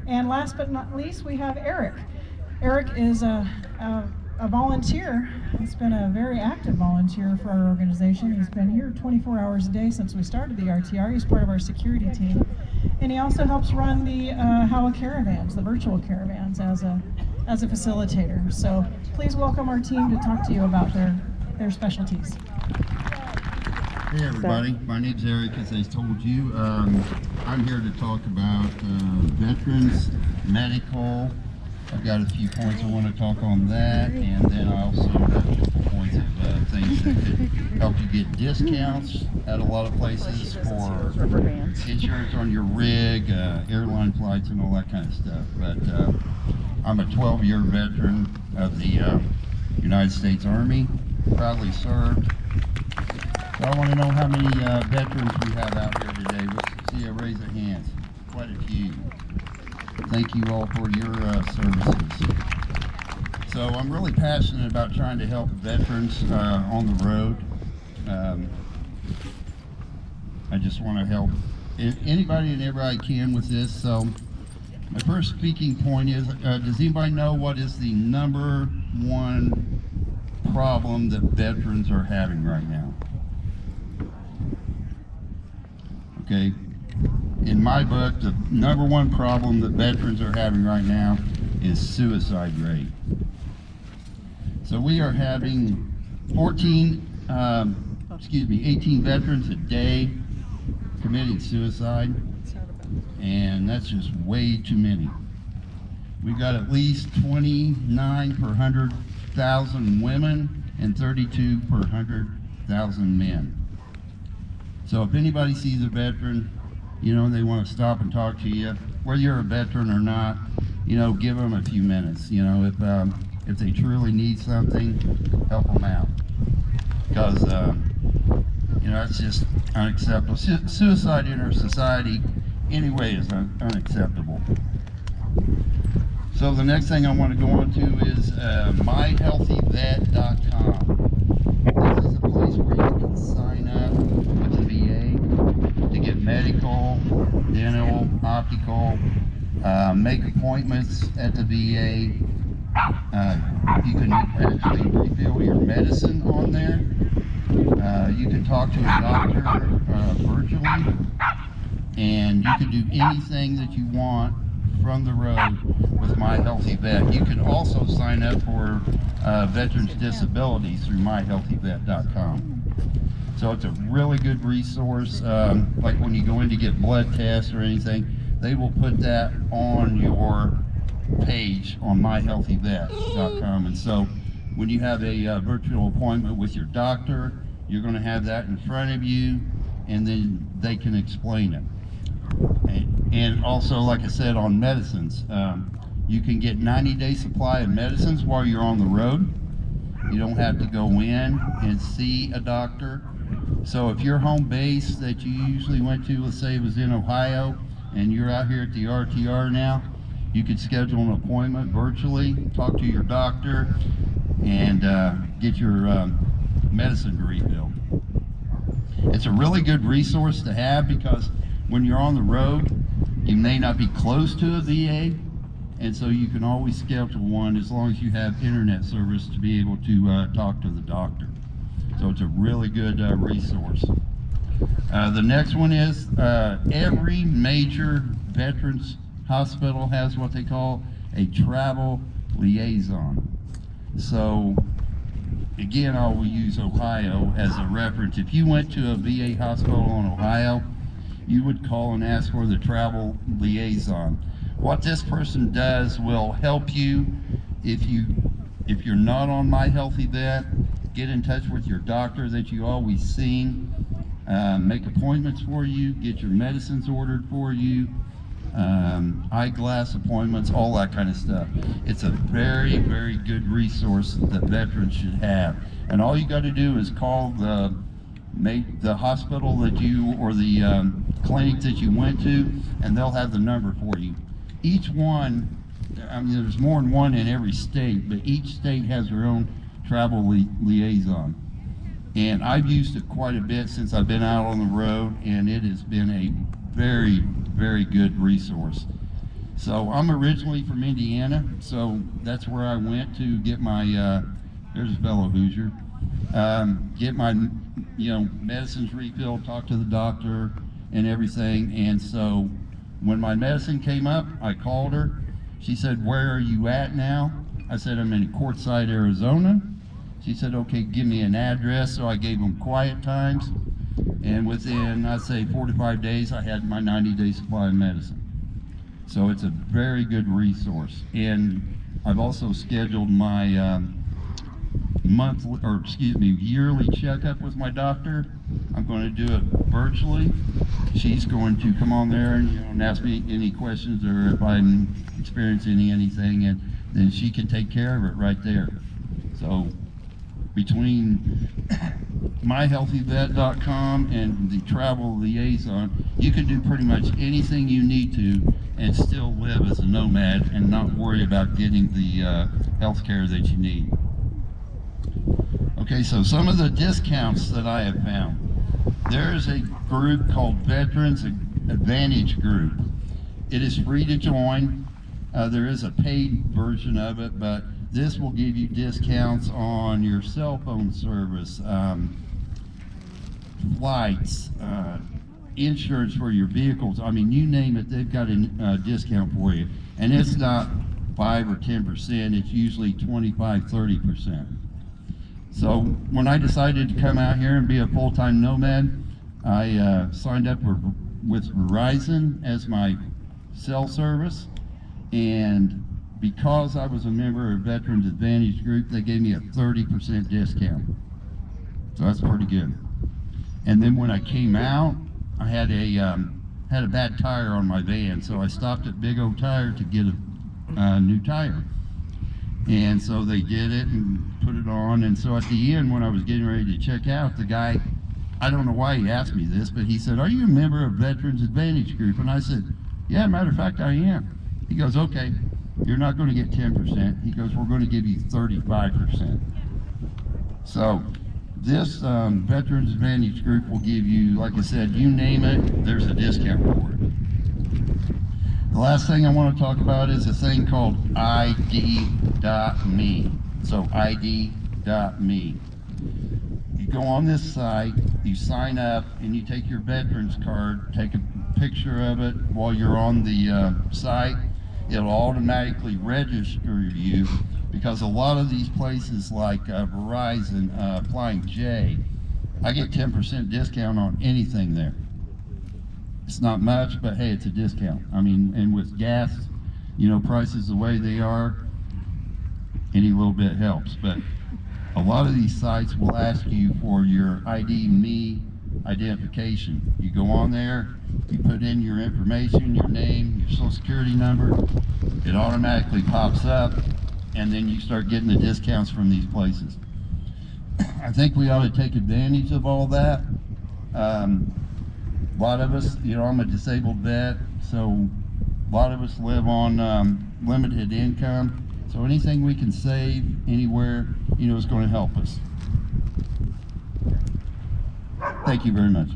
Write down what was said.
And last but not least, we have Eric. Eric is a volunteer. He's been a very active volunteer for our organization. He's been here 24 hours a day since we started the RTR. He's part of our security team. And he also helps run the HOWA caravans, the virtual caravans, as a facilitator. So please welcome our team to talk to you about their specialties. Hey everybody, my name's Eric, as I told you. I'm here to talk about veterans, medical. I've got a few points I want to talk on that, and then I also have a couple points of things that could help you get discounts at a lot of places for insurance on your rig, airline flights, and all that kind of stuff. But I'm a 12-year veteran of the United States Army, proudly served. So I want to know how many veterans we have out here today. Let's see a raise of hands. Quite a few. Thank you all for your services. So I'm really passionate about trying to help veterans on the road. I just want to help anybody and everybody I can with this. So my first speaking point is, does anybody know what is the number one problem that veterans are having right now? Okay, in my book, the number one problem that veterans are having right now is suicide rate. So we are having 18 veterans a day committing suicide, and that's just way too many. We've got at least 29 per 100,000 women and 32 per 100,000 men. So if anybody sees a veteran, you know, they want to stop and talk to you, whether you're a veteran or not, you know, give them a few minutes. You know, if they truly need something, help them out. Because, you know, it's just unacceptable. Suicide in our society, anyway, is unacceptable. So the next thing I want to go on to is myhealthyvet.com. This is a place where you can sign up with the VA to get medical, dental, optical, make appointments at the VA. You can actually refill your medicine on there. You can talk to a doctor virtually, and you can do anything that you want from the road with My Healthy Vet. You can also sign up for veterans disability through myhealthyvet.com. So it's a really good resource. Like when you go in to get blood tests or anything, they will put that on your page on myhealthyvet.com. And so when you have a virtual appointment with your doctor, you're going to have that in front of you, and then they can explain it. And also, like I said, on medicines, you can get 90-day supply of medicines while you're on the road. You don't have to go in and see a doctor. So if your home base that you usually went to, let's say it was in Ohio, and you're out here at the RTR now, you could schedule an appointment virtually, talk to your doctor, and get your medicine refilled. It's a really good resource to have because when you're on the road, you may not be close to a VA, and so you can always schedule one as long as you have internet service to be able to talk to the doctor. So it's a really good resource. The next one is every major veterans hospital has what they call a travel liaison. So again, I will use Ohio as a reference. If you went to a VA hospital in Ohio, you would call and ask for the travel liaison. What this person does will help you if you're not on My Healthy Vet, get in touch with your doctor that you always seen, make appointments for you, get your medicines ordered for you, eyeglass appointments, all that kind of stuff. It's a very, very good resource that veterans should have. And all you got to do is call the hospital that you, or the clinic that you went to, and they'll have the number for you. Each one, I mean, there's more than one in every state, but each state has their own travel liaison. And I've used it quite a bit since I've been out on the road, and it has been a very, very good resource. So I'm originally from Indiana, so that's where I went to get my, there's a fellow Hoosier, get my, medicines refilled, talk to the doctor and everything. And so when my medicine came up, I called her. She said, "Where are you at now?" I said, "I'm in Quartzsite, Arizona." She said, "Okay, give me an address." So I gave them quiet times. And within, I'd say 4 to 5 days, I had my 90-day supply of medicine. So it's a very good resource. And I've also scheduled my yearly checkup with my doctor. I'm going to do it virtually. She's going to come on there and ask me any questions, or if I'm experiencing anything, and then she can take care of it right there. So between myhealthyvet.com and the travel liaison, you can do pretty much anything you need to and still live as a nomad and not worry about getting the health care that you need. Okay, so some of the discounts that I have found. There's a group called Veterans Advantage Group. It is free to join. There is a paid version of it, but this will give you discounts on your cell phone service, flights, insurance for your vehicles. I mean, you name it, they've got a discount for you. And it's not 5 or 10%, it's usually 25, 30%. So when I decided to come out here and be a full-time nomad, I signed up with Verizon as my cell service. And because I was a member of Veterans Advantage Group, they gave me a 30% discount. So that's pretty good. And then when I came out, I had a bad tire on my van, so I stopped at Big O Tire to get a new tire. And so they did it and put it on. And so at the end, when I was getting ready to check out, the guy, I don't know why he asked me this, but he said, "Are you a member of Veterans Advantage Group?" And I said, "Yeah, matter of fact, I am." He goes, "Okay, you're not going to get 10%. He goes, "We're going to give you 35%. So this Veterans Advantage Group will give you, like I said, you name it, there's a discount for it. The last thing I want to talk about is a thing called ID.me. So ID.me. You go on this site, you sign up, and you take your veterans card, take a picture of it while you're on the site. It'll automatically register you, because a lot of these places like Verizon, Flying J, I get 10% discount on anything there. It's not much, but hey, it's a discount. I mean, and with gas, prices the way they are, any little bit helps. But a lot of these sites will ask you for your ID.me identification. You go on there, you put in your information, your name, your social security number, it automatically pops up, and then you start getting the discounts from these places. I think we ought to take advantage of all that. A lot of us, I'm a disabled vet, so a lot of us live on limited income. So anything we can save anywhere, is going to help us. Thank you very much.